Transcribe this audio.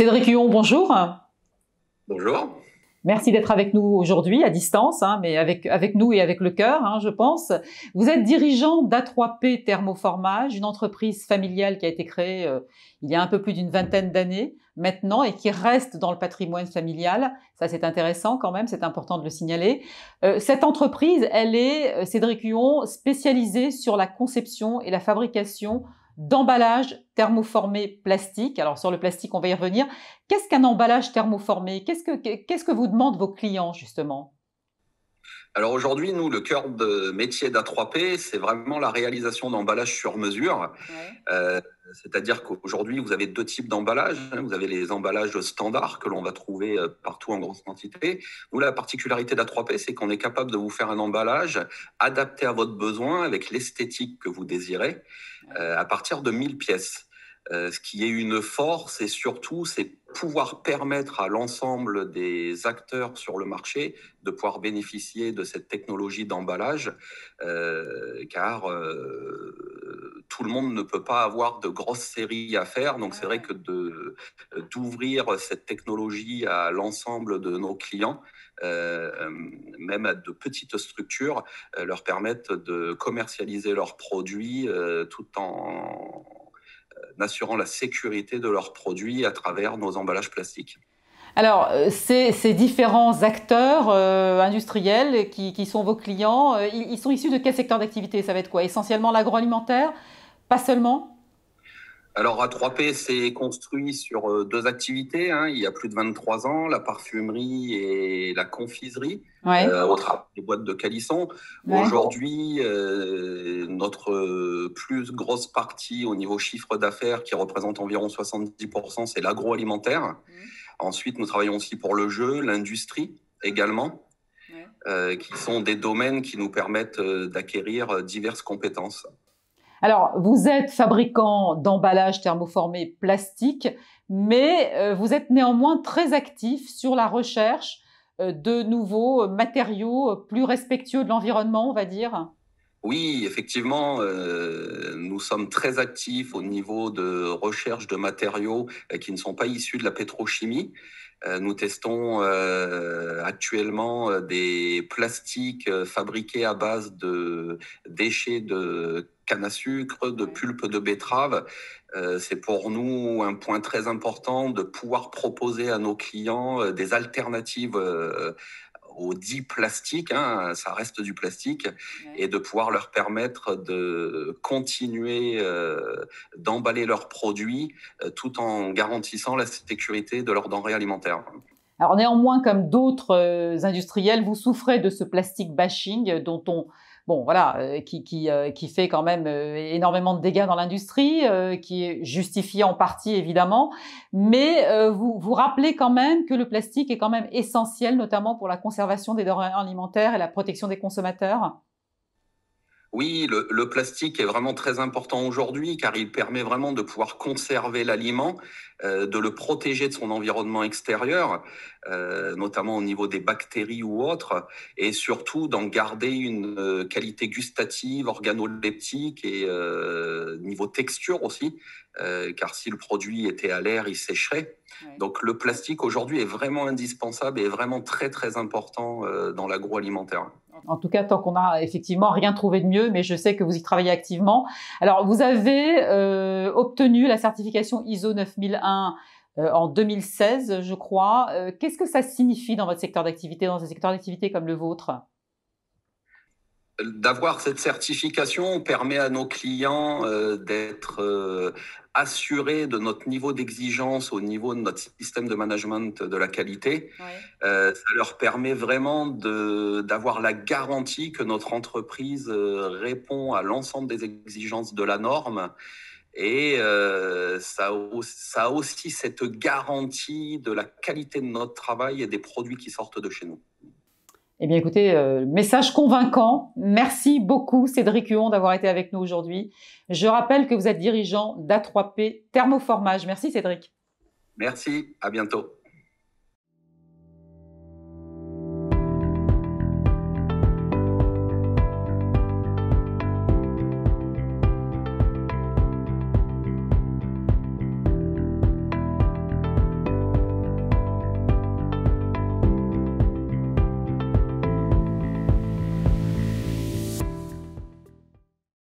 Cédric Huon, bonjour. Bonjour. Merci d'être avec nous aujourd'hui à distance, mais avec nous et avec le cœur, je pense. Vous êtes dirigeant d'A3P Thermoformage, une entreprise familiale qui a été créée il y a un peu plus d'une vingtaine d'années maintenant et qui reste dans le patrimoine familial. Ça, c'est intéressant quand même, c'est important de le signaler. Cette entreprise, elle est, Cédric Huon, spécialisée sur la conception et la fabrication d'emballages thermoformés plastiques. Alors sur le plastique, on va y revenir. Qu'est-ce qu'un emballage thermoformé? Qu'est-ce que vous demandent vos clients justement? Alors aujourd'hui, nous, le cœur de métier d'A3P, c'est vraiment la réalisation d'emballages sur mesure. Ouais. C'est-à-dire qu'aujourd'hui, vous avez deux types d'emballages. Vous avez les emballages standards que l'on va trouver partout en grosse quantité. Nous, la particularité d'A3P, c'est qu'on est capable de vous faire un emballage adapté à votre besoin avec l'esthétique que vous désirez à partir de 1000 pièces. Ce qui est une force et surtout, c'est pouvoir permettre à l'ensemble des acteurs sur le marché de pouvoir bénéficier de cette technologie d'emballage, car tout le monde ne peut pas avoir de grosses séries à faire. Donc c'est vrai que d'ouvrir cette technologie à l'ensemble de nos clients, même à de petites structures, leur permettent de commercialiser leurs produits tout en assurant la sécurité de leurs produits à travers nos emballages plastiques. Alors, ces différents acteurs industriels qui sont vos clients, ils sont issus de quel secteur d'activité? Ça va être quoi? Essentiellement l'agroalimentaire? Pas seulement? Alors, A3P s'est construit sur deux activités, il y a plus de 23 ans, la parfumerie et la confiserie, Ouais. au travers des boîtes de calisson. Ouais. Aujourd'hui, notre plus grosse partie au niveau chiffre d'affaires, qui représente environ 70%, c'est l'agroalimentaire. Ensuite, nous travaillons aussi pour le jeu, l'industrie également, qui sont des domaines qui nous permettent d'acquérir diverses compétences. Alors, vous êtes fabricant d'emballages thermoformés plastiques, mais vous êtes néanmoins très actif sur la recherche de nouveaux matériaux plus respectueux de l'environnement, on va dire. Oui, effectivement, nous sommes très actifs au niveau de recherche de matériaux qui ne sont pas issus de la pétrochimie. Nous testons actuellement des plastiques fabriqués à base de déchets de canne à sucre, de pulpe de betterave. C'est pour nous un point très important de pouvoir proposer à nos clients des alternatives aux dits plastiques, ça reste du plastique, et de pouvoir leur permettre de continuer d'emballer leurs produits tout en garantissant la sécurité de leurs denrées alimentaires. Alors néanmoins, comme d'autres industriels, vous souffrez de ce plastic bashing dont qui fait quand même énormément de dégâts dans l'industrie, qui est justifié en partie évidemment, mais vous rappelez quand même que le plastique est quand même essentiel, notamment pour la conservation des denrées alimentaires et la protection des consommateurs. Oui, le plastique est vraiment très important aujourd'hui car il permet vraiment de pouvoir conserver l'aliment, de le protéger de son environnement extérieur, notamment au niveau des bactéries ou autres, et surtout d'en garder une qualité gustative, organoleptique et niveau texture aussi, car si le produit était à l'air, il sécherait. Ouais. Donc le plastique aujourd'hui est vraiment indispensable et est vraiment très très important dans l'agroalimentaire. En tout cas, tant qu'on n'a effectivement rien trouvé de mieux, mais je sais que vous y travaillez activement. Alors, vous avez obtenu la certification ISO 9001 en 2016, je crois. Qu'est-ce que ça signifie dans votre secteur d'activité, dans un secteur d'activité comme le vôtre? D'avoir cette certification permet à nos clients d'être assurés de notre niveau d'exigence au niveau de notre système de management de la qualité. Oui. Ça leur permet vraiment d'avoir la garantie que notre entreprise répond à l'ensemble des exigences de la norme. Et ça a aussi cette garantie de la qualité de notre travail et des produits qui sortent de chez nous. Eh bien, écoutez, message convaincant. Merci beaucoup, Cédric Huon, d'avoir été avec nous aujourd'hui. Je rappelle que vous êtes dirigeant d'A3P Thermoformage. Merci, Cédric. Merci, à bientôt.